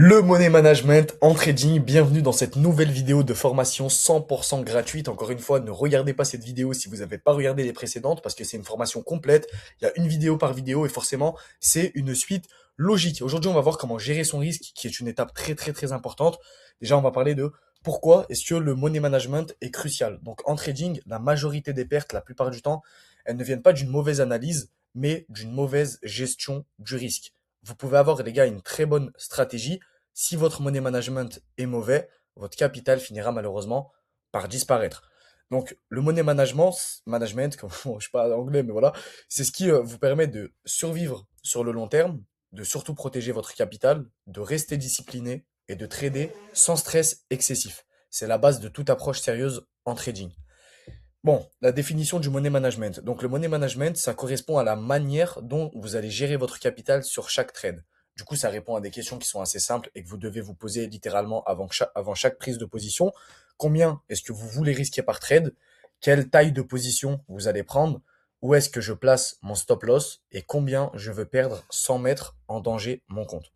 Le money management en trading, bienvenue dans cette nouvelle vidéo de formation 100% gratuite. Encore une fois, ne regardez pas cette vidéo si vous n'avez pas regardé les précédentes parce que c'est une formation complète. Il y a une vidéo par vidéo et forcément, c'est une suite logique. Aujourd'hui, on va voir comment gérer son risque qui est une étape très importante. Déjà, on va parler de pourquoi est-ce que le money management est crucial. Donc en trading, la majorité des pertes, la plupart du temps, elles ne viennent pas d'une mauvaise analyse, mais d'une mauvaise gestion du risque. Vous pouvez avoir, les gars, une très bonne stratégie. Si votre money management est mauvais, votre capital finira malheureusement par disparaître. Donc, le money management, comme, je sais pas anglais, mais voilà, c'est ce qui vous permet de survivre sur le long terme, de surtout protéger votre capital, de rester discipliné et de trader sans stress excessif. C'est la base de toute approche sérieuse en trading. Bon, la définition du money management. Donc le money management, ça correspond à la manière dont vous allez gérer votre capital sur chaque trade. Du coup, ça répond à des questions qui sont assez simples et que vous devez vous poser littéralement avant chaque prise de position. Combien est-ce que vous voulez risquer par trade? Quelle taille de position vous allez prendre? Où est-ce que je place mon stop loss? Et combien je veux perdre sans mettre en danger mon compte?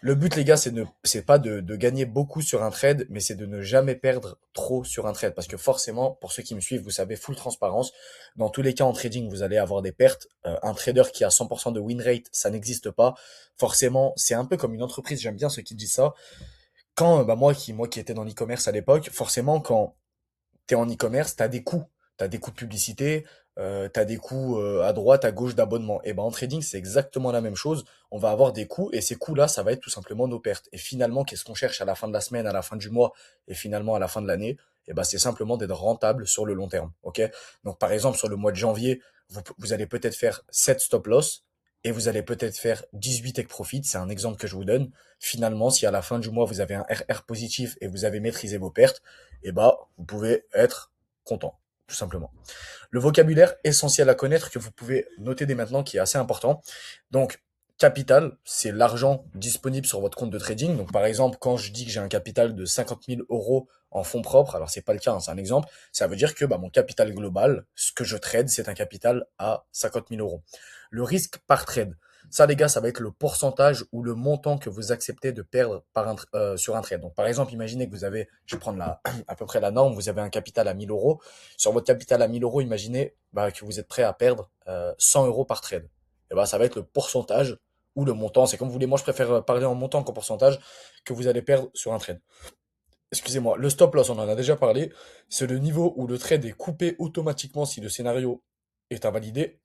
Le but, les gars, c'est pas de gagner beaucoup sur un trade, mais c'est de ne jamais perdre trop sur un trade. Parce que forcément, pour ceux qui me suivent, vous savez, full transparence. Dans tous les cas, en trading, vous allez avoir des pertes. Un trader qui a 100% de win rate, ça n'existe pas. Forcément, c'est un peu comme une entreprise. J'aime bien ceux qui disent ça. Quand, moi qui étais dans l'e-commerce à l'époque, forcément, quand t'es en e-commerce, t'as des coûts. T'as des coûts de publicité, t'as des coûts à droite, à gauche d'abonnement. Et ben en trading, c'est exactement la même chose. On va avoir des coûts et ces coûts-là, ça va être tout simplement nos pertes. Et finalement, qu'est-ce qu'on cherche à la fin de la semaine, à la fin du mois et finalement à la fin de l'année? Et ben c'est simplement d'être rentable sur le long terme. Ok? Donc par exemple, sur le mois de janvier, vous allez peut-être faire 7 stop loss et vous allez peut-être faire 18 take profit. C'est un exemple que je vous donne. Finalement, si à la fin du mois, vous avez un RR positif et vous avez maîtrisé vos pertes, et bah, vous pouvez être content, tout simplement. Le vocabulaire essentiel à connaître que vous pouvez noter dès maintenant qui est assez important. Donc, capital, c'est l'argent disponible sur votre compte de trading. Donc, par exemple, quand je dis que j'ai un capital de 50 000 euros en fonds propres, alors c'est pas le cas, hein, c'est un exemple, ça veut dire que bah, mon capital global, ce que je trade, c'est un capital à 50 000 euros. Le risque par trade, ça, les gars, ça va être le pourcentage ou le montant que vous acceptez de perdre sur un trade. Donc, par exemple, imaginez que vous avez, je vais prendre à peu près la norme, vous avez un capital à 1000 euros. Sur votre capital à 1000 euros, imaginez bah, que vous êtes prêt à perdre 100 euros par trade. Et bah, ça va être le pourcentage ou le montant. C'est comme vous voulez. Moi, je préfère parler en montant qu'en pourcentage que vous allez perdre sur un trade. Excusez-moi. Le stop loss, on en a déjà parlé. C'est le niveau où le trade est coupé automatiquement si le scénario est invalidé.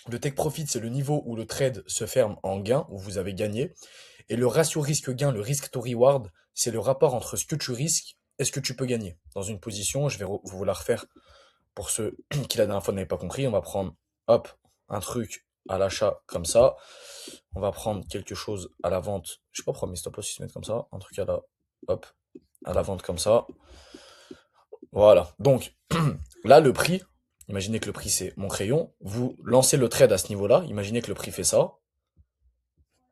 Le take profit, c'est le niveau où le trade se ferme en gain, où vous avez gagné. Et le ratio risque-gain, le risk to reward, c'est le rapport entre ce que tu risques et ce que tu peux gagner. Dans une position, je vais vous la refaire pour ceux qui la dernière fois n'avaient pas compris. On va prendre, hop, un truc à l'achat comme ça. On va prendre quelque chose à la vente. Je sais pas pourquoi mes stop loss ils se mettent comme ça. Un truc hop, à la vente comme ça. Voilà. Donc, là, le prix, imaginez que le prix c'est mon crayon. Vous lancez le trade à ce niveau-là. Imaginez que le prix fait ça.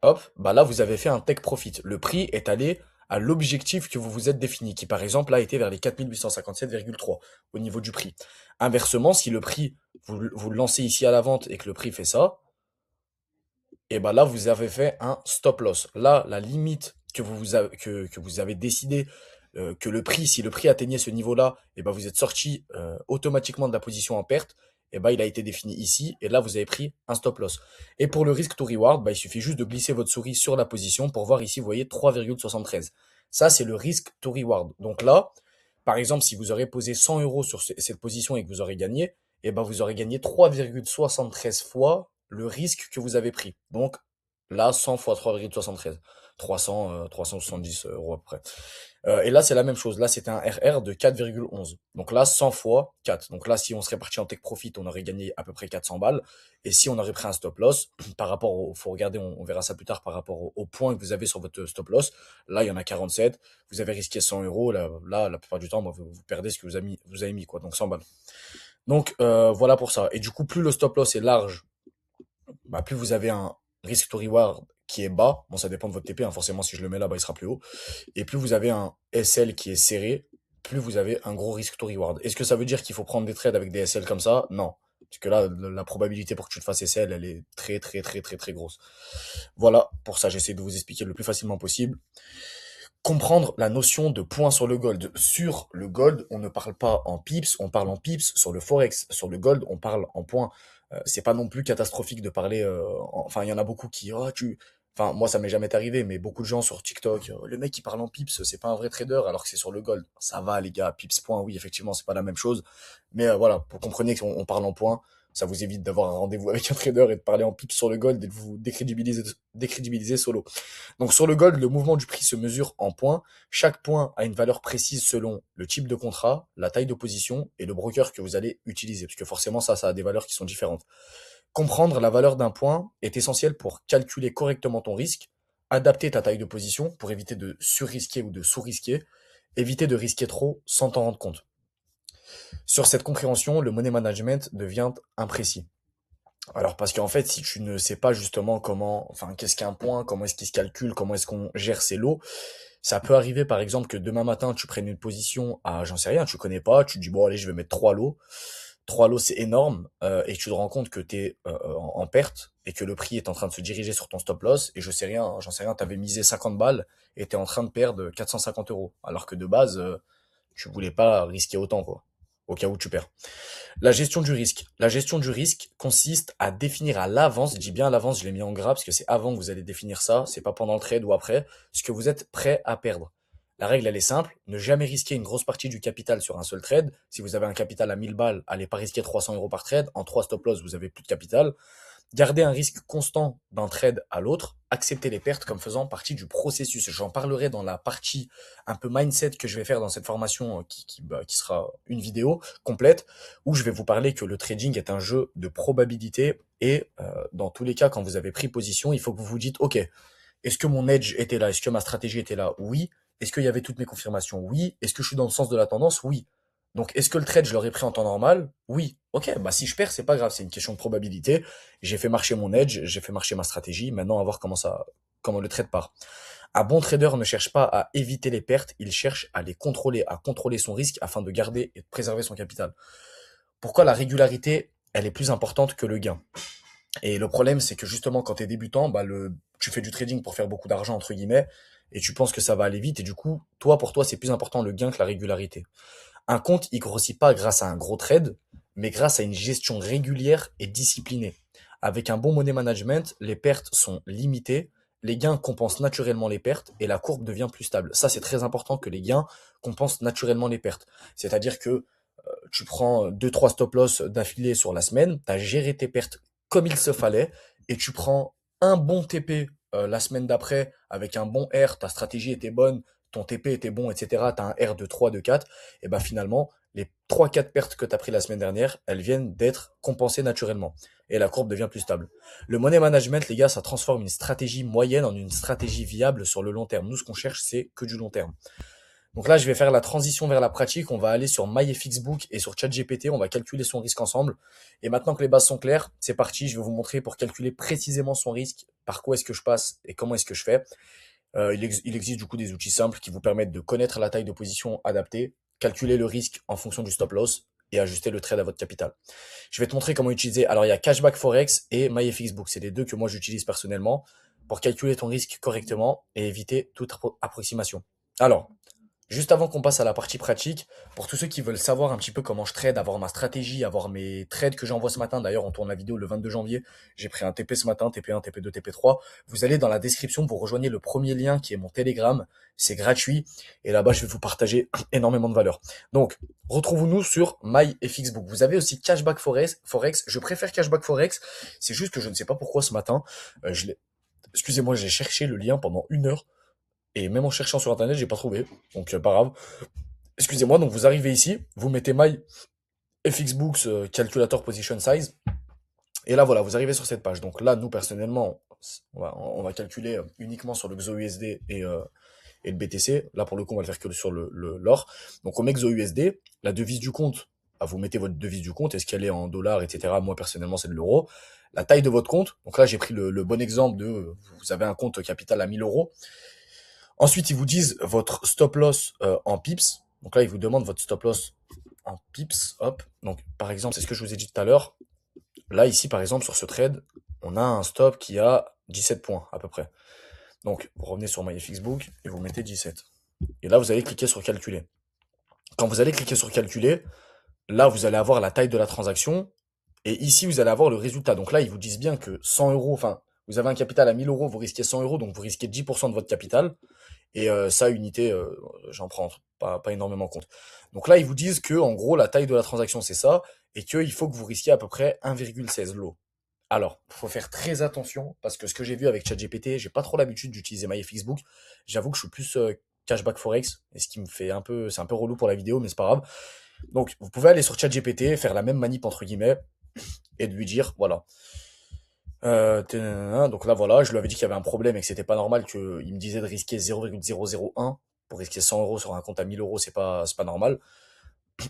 Hop, bah là, vous avez fait un take profit. Le prix est allé à l'objectif que vous vous êtes défini, qui par exemple a été vers les 4857,3 au niveau du prix. Inversement, si le prix, vous le lancez ici à la vente et que le prix fait ça, et bah là, vous avez fait un stop loss. Là, la limite que vous avez décidé que le prix, si le prix atteignait ce niveau-là, et bah vous êtes sorti automatiquement de la position en perte, et bah il a été défini ici, et là vous avez pris un stop loss. Et pour le risk to reward, bah il suffit juste de glisser votre souris sur la position pour voir ici, vous voyez 3,73. Ça, c'est le risk to reward. Donc là, par exemple, si vous aurez posé 100 euros sur cette position et que vous aurez gagné, et ben vous aurez gagné 3,73 fois le risque que vous avez pris. Donc là, 100 fois 3,73. 370 euros à peu près. Et là, c'est la même chose. Là, c'était un RR de 4,11. Donc là, 100 fois 4. Donc là, si on serait parti en take profit, on aurait gagné à peu près 400 balles. Et si on aurait pris un stop loss, par rapport faut regarder, on verra ça plus tard, par rapport au point que vous avez sur votre stop loss, là, il y en a 47. Vous avez risqué 100 euros. Là, la plupart du temps, bah, vous perdez ce que vous avez mis, quoi. Donc 100 balles. Donc, voilà pour ça. Et du coup, plus le stop loss est large, bah, plus vous avez un risk to reward qui est bas. Bon, ça dépend de votre TP, hein. Forcément, si je le mets là, bah, il sera plus haut. Et plus vous avez un SL qui est serré, plus vous avez un gros risk to reward. Est-ce que ça veut dire qu'il faut prendre des trades avec des SL comme ça? Non. Parce que là, la probabilité pour que tu te fasses SL, elle est très, très, très, très, très grosse. Voilà, pour ça, j'essaie de vous expliquer le plus facilement possible. Comprendre la notion de points sur le gold. Sur le gold, on ne parle pas en pips, on parle en pips. Sur le forex, sur le gold, on parle en points. C'est pas non plus catastrophique de parler. Enfin, il y en a beaucoup qui, oh, tu. Enfin, moi, ça m'est jamais arrivé, mais beaucoup de gens sur TikTok, le mec qui parle en pips, c'est pas un vrai trader, alors que c'est sur le gold. Ça va, les gars, pips point, oui, effectivement, c'est pas la même chose. Mais voilà, pour comprendre qu'on parle en points, ça vous évite d'avoir un rendez-vous avec un trader et de parler en pips sur le gold et de vous décrédibiliser solo. Donc sur le gold, le mouvement du prix se mesure en points. Chaque point a une valeur précise selon le type de contrat, la taille de position et le broker que vous allez utiliser, parce que forcément ça a des valeurs qui sont différentes. Comprendre la valeur d'un point est essentiel pour calculer correctement ton risque, adapter ta taille de position pour éviter de surrisquer ou de sous-risquer, éviter de risquer trop sans t'en rendre compte. Sur cette compréhension, le money management devient imprécis. Alors parce qu'en fait, si tu ne sais pas justement comment, enfin qu'est-ce qu'un point, comment est-ce qu'il se calcule, comment est-ce qu'on gère ses lots, ça peut arriver par exemple que demain matin tu prennes une position à, j'en sais rien, tu connais pas, tu te dis bon allez je vais mettre trois lots c'est énorme, et tu te rends compte que tu es en perte et que le prix est en train de se diriger sur ton stop loss et je sais rien, j'en sais rien, t'avais misé 50 balles et t'es en train de perdre 450 euros alors que de base tu voulais pas risquer autant quoi, au cas où tu perds. La gestion du risque. La gestion du risque consiste à définir à l'avance, je dis bien à l'avance, je l'ai mis en gras parce que c'est avant que vous allez définir ça, c'est pas pendant le trade ou après, ce que vous êtes prêt à perdre. La règle, elle est simple, ne jamais risquer une grosse partie du capital sur un seul trade. Si vous avez un capital à 1000 balles, allez pas risquer 300 euros par trade. En 3 stop loss, vous avez plus de capital. Garder un risque constant d'un trade à l'autre, accepter les pertes comme faisant partie du processus. J'en parlerai dans la partie un peu mindset que je vais faire dans cette formation qui sera une vidéo complète où je vais vous parler que le trading est un jeu de probabilité et dans tous les cas, quand vous avez pris position, il faut que vous vous dites, ok, est-ce que mon edge était là? Est-ce que ma stratégie était là? Oui. Est-ce qu'il y avait toutes mes confirmations? Oui. Est-ce que je suis dans le sens de la tendance? Oui. Donc, est-ce que le trade, je l'aurais pris en temps normal? Oui. Ok, bah si je perds, c'est pas grave, c'est une question de probabilité. J'ai fait marcher mon edge, j'ai fait marcher ma stratégie. Maintenant, à voir comment le trade part. Un bon trader ne cherche pas à éviter les pertes, il cherche à les contrôler, à contrôler son risque afin de garder et de préserver son capital. Pourquoi la régularité, elle est plus importante que le gain? Et le problème, c'est que justement, quand tu es débutant, bah tu fais du trading pour faire beaucoup d'argent, entre guillemets, et tu penses que ça va aller vite, et du coup, pour toi, c'est plus important le gain que la régularité. Un compte, il grossit pas grâce à un gros trade, mais grâce à une gestion régulière et disciplinée. Avec un bon money management, les pertes sont limitées, les gains compensent naturellement les pertes, et la courbe devient plus stable. Ça, c'est très important que les gains compensent naturellement les pertes. C'est-à-dire que tu prends deux trois stop loss d'affilée sur la semaine, tu as géré tes pertes comme il se fallait, et tu prends un bon TP la semaine d'après avec un bon R, ta stratégie était bonne, ton TP était bon, etc. Tu as un R de 3, de 4, et ben finalement, les trois quatre pertes que tu as pris la semaine dernière, elles viennent d'être compensées naturellement. Et la courbe devient plus stable. Le money management, les gars, ça transforme une stratégie moyenne en une stratégie viable sur le long terme. Nous, ce qu'on cherche, c'est que du long terme. Donc là, je vais faire la transition vers la pratique. On va aller sur MyFXBook et sur ChatGPT. On va calculer son risque ensemble. Et maintenant que les bases sont claires, c'est parti. Je vais vous montrer pour calculer précisément son risque, par quoi est-ce que je passe et comment est-ce que je fais. Il existe du coup des outils simples qui vous permettent de connaître la taille de position adaptée, calculer le risque en fonction du stop loss et ajuster le trade à votre capital. Je vais te montrer comment utiliser. Alors, il y a Cashback Forex et MyFXBook. C'est les deux que moi j'utilise personnellement pour calculer ton risque correctement et éviter toute approximation. Alors, juste avant qu'on passe à la partie pratique, pour tous ceux qui veulent savoir un petit peu comment je trade, avoir ma stratégie, avoir mes trades que j'envoie ce matin, d'ailleurs on tourne la vidéo le 22 janvier, j'ai pris un TP ce matin, TP1, TP2, TP3, vous allez dans la description, vous rejoignez le premier lien qui est mon Telegram, c'est gratuit, et là-bas je vais vous partager énormément de valeur. Donc, retrouvons-nous sur MyFXBook. Vous avez aussi Cashback Forex, je préfère Cashback Forex, c'est juste que je ne sais pas pourquoi ce matin, excusez-moi, j'ai cherché le lien pendant 1 heure, et même en cherchant sur internet, j'ai pas trouvé. Donc pas grave. Excusez-moi, donc vous arrivez ici, vous mettez My FXBooks Calculator Position Size. Et là voilà, vous arrivez sur cette page. Donc là, nous personnellement, on va calculer uniquement sur le XOUSD et le BTC. Là pour le coup, on va le faire que sur l'or. Donc on met XOUSD, la devise du compte, vous mettez votre devise du compte, est-ce qu'elle est en dollars, etc. Moi personnellement, c'est de l'euro. La taille de votre compte, donc là j'ai pris le bon exemple de, vous avez un compte capital à 1000 euros. Ensuite, ils vous disent votre stop loss en pips. Donc là, ils vous demandent votre stop loss en pips. Hop. Donc, par exemple, c'est ce que je vous ai dit tout à l'heure. Là, ici, par exemple, sur ce trade, on a un stop qui a 17 points à peu près. Donc, vous revenez sur MyFXBook et vous mettez 17. Et là, vous allez cliquer sur calculer. Quand vous allez cliquer sur calculer, là, vous allez avoir la taille de la transaction. Et ici, vous allez avoir le résultat. Donc là, ils vous disent bien que 100 euros, enfin, vous avez un capital à 1000 euros, vous risquez 100 euros, donc vous risquez 10% de votre capital. Et ça, unité, j'en prends pas énormément compte. Donc là, ils vous disent que, en gros, la taille de la transaction, c'est ça, et qu'il faut que vous risquiez à peu près 1,16 lot. Alors, il faut faire très attention, parce que ce que j'ai vu avec ChatGPT, j'ai pas trop l'habitude d'utiliser MyFXBook. J'avoue que je suis plus cashback forex, et ce qui me fait un peu, c'est un peu relou pour la vidéo, mais c'est pas grave. Donc, vous pouvez aller sur ChatGPT, faire la même manip entre guillemets, et de lui dire, voilà. Donc là, voilà, je lui avais dit qu'il y avait un problème et que c'était pas normal qu'il me disait de risquer 0,001 pour risquer 100 euros sur un compte à 1000 euros, c'est pas normal.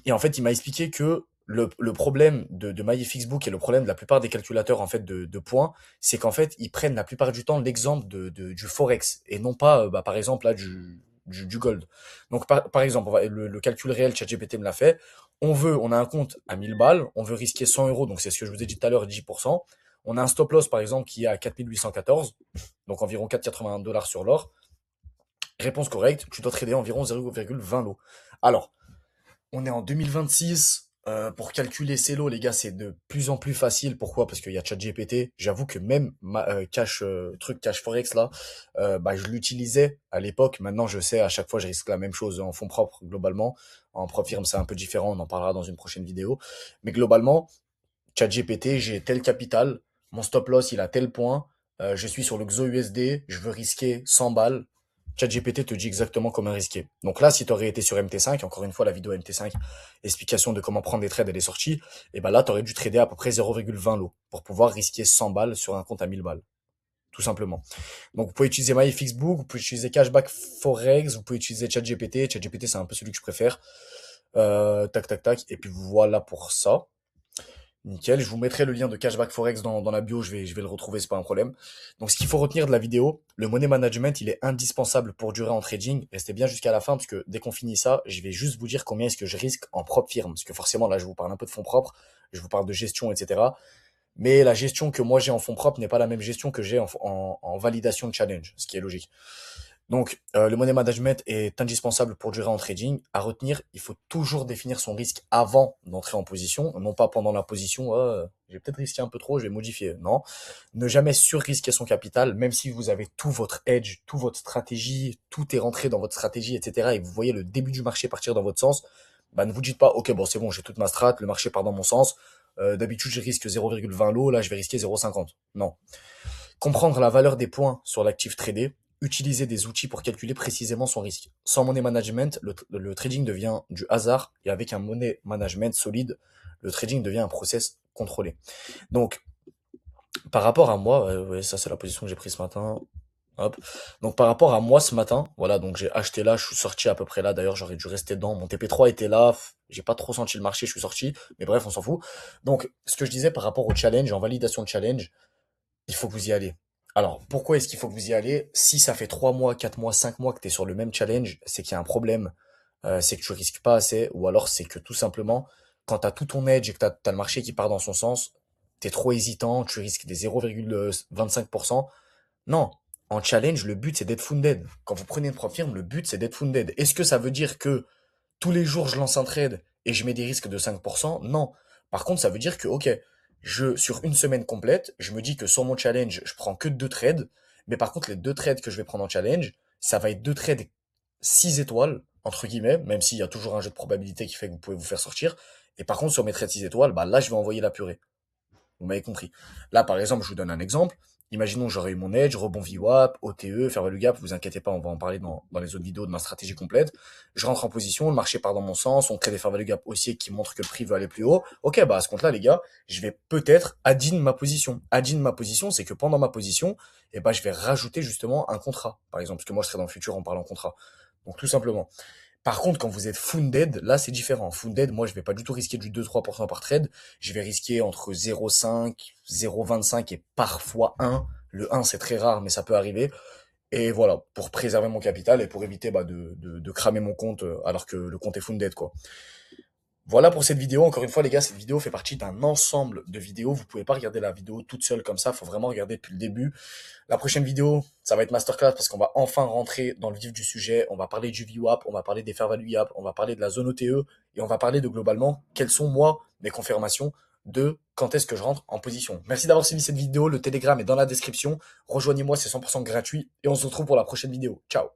Et en fait, il m'a expliqué que le problème de MyFXBook et le problème de la plupart des calculateurs en fait de points, c'est qu'en fait, ils prennent la plupart du temps l'exemple du Forex et non pas, bah, par exemple, là, du gold. Donc, par exemple, le calcul réel, ChatGPT me l'a fait. On a un compte à 1000 balles, on veut risquer 100 euros, donc c'est ce que je vous ai dit tout à l'heure, 10%. On a un stop loss, par exemple, qui est à 4814, donc environ 4,81 $ sur l'or. Réponse correcte, tu dois trader environ 0,20 lots. Alors, on est en 2026. Pour calculer ces lots, les gars, c'est de plus en plus facile. Pourquoi? Parce qu'il y a ChatGPT. J'avoue que même cash forex là, bah, je l'utilisais à l'époque. Maintenant, je sais, à chaque fois, je risque la même chose en fonds propres globalement. En prop firme, c'est un peu différent. On en parlera dans une prochaine vidéo. Mais globalement, ChatGPT, j'ai tel capital, mon stop loss il a tel point, je suis sur le XOUSD, je veux risquer 100 balles. ChatGPT te dit exactement comment risquer. Donc là, si tu aurais été sur MT5, encore une fois la vidéo MT5, explication de comment prendre des trades, elle est sortie, et ben là, tu aurais dû trader à peu près 0,20 lots pour pouvoir risquer 100 balles sur un compte à 1000 balles. Tout simplement. Donc vous pouvez utiliser MyFixBook, vous pouvez utiliser Cashback Forex, vous pouvez utiliser ChatGPT. ChatGPT, c'est un peu celui que je préfère. Tac, tac, tac. Et puis voilà pour ça. Nickel, je vous mettrai le lien de Cashback Forex dans la bio, je vais le retrouver, c'est pas un problème. Donc ce qu'il faut retenir de la vidéo, le money management, il est indispensable pour durer en trading. Restez bien jusqu'à la fin, parce que dès qu'on finit ça, je vais juste vous dire combien est-ce que je risque en propre firme. Parce que forcément, là, je vous parle un peu de fonds propres, je vous parle de gestion, etc. Mais la gestion que moi j'ai en fonds propres n'est pas la même gestion que j'ai en validation de challenge, ce qui est logique. Donc, le money management est indispensable pour durer en trading. À retenir, il faut toujours définir son risque avant d'entrer en position, non pas pendant la position. J'ai peut-être risqué un peu trop, je vais modifier. Non, ne jamais surrisquer son capital, même si vous avez tout votre edge, toute votre stratégie, tout est rentré dans votre stratégie, etc. Et vous voyez le début du marché partir dans votre sens. Bah, ne vous dites pas, ok, bon, c'est bon, j'ai toute ma strat, le marché part dans mon sens. D'habitude, je risque 0,20 lot, là, je vais risquer 0,50. Non. Comprendre la valeur des points sur l'actif tradé, utiliser des outils pour calculer précisément son risque. Sans money management, le trading devient du hasard et avec un money management solide, le trading devient un process contrôlé. Donc, par rapport à moi, ouais, ça c'est la position que j'ai prise ce matin. Hop. Donc par rapport à moi ce matin, voilà, donc j'ai acheté là, je suis sorti à peu près là. D'ailleurs, j'aurais dû rester dedans. Mon TP3 était là, j'ai pas trop senti le marché, je suis sorti. Mais bref, on s'en fout. Donc, ce que je disais par rapport au challenge, en validation de challenge, il faut que vous y allez. Alors, pourquoi est-ce qu'il faut que vous y allez? Si ça fait 3 mois, 4 mois, 5 mois que tu es sur le même challenge, c'est qu'il y a un problème. C'est que tu risques pas assez, ou alors c'est que tout simplement, quand tu as tout ton edge et que tu as le marché qui part dans son sens, tu es trop hésitant, tu risques des 0,25%. Non, en challenge, le but c'est d'être funded. Quand vous prenez une propre firme, le but c'est d'être funded. Est-ce que ça veut dire que tous les jours je lance un trade et je mets des risques de 5%? Non. Par contre, ça veut dire que, ok, sur une semaine complète, je me dis que sur mon challenge, je prends que 2 trades, mais par contre, les 2 trades que je vais prendre en challenge, ça va être 2 trades 6 étoiles, entre guillemets, même s'il y a toujours un jeu de probabilité qui fait que vous pouvez vous faire sortir. Et par contre, sur mes trades 6 étoiles, bah là, je vais envoyer la purée. Vous m'avez compris. Là, par exemple, je vous donne un exemple. Imaginons que j'aurais eu mon edge, rebond VWAP, OTE, fair value gap, vous inquiétez pas, on va en parler dans les autres vidéos de ma stratégie complète. Je rentre en position, le marché part dans mon sens, on crée des fair value gap haussiers qui montrent que le prix veut aller plus haut. Ok, bah à ce compte-là, les gars, je vais peut-être add-in ma position. Add-in ma position, c'est que pendant ma position, eh ben, je vais rajouter justement un contrat, par exemple, parce que moi je serai dans le futur en parlant contrat. Donc tout simplement. Par contre, quand vous êtes funded, là, c'est différent. Funded, moi, je vais pas du tout risquer du 2-3% par trade. Je vais risquer entre 0,5, 0,25 et parfois 1. Le 1, c'est très rare, mais ça peut arriver. Et voilà, pour préserver mon capital et pour éviter bah, de cramer mon compte alors que le compte est funded, quoi. Voilà pour cette vidéo. Encore une fois, les gars, cette vidéo fait partie d'un ensemble de vidéos. Vous pouvez pas regarder la vidéo toute seule comme ça. Faut vraiment regarder depuis le début. La prochaine vidéo, ça va être masterclass parce qu'on va enfin rentrer dans le vif du sujet. On va parler du VWAP, on va parler des fair value app, on va parler de la zone OTE et on va parler de globalement quelles sont moi mes confirmations de quand est-ce que je rentre en position. Merci d'avoir suivi cette vidéo. Le Telegram est dans la description. Rejoignez-moi, c'est 100% gratuit et on se retrouve pour la prochaine vidéo. Ciao.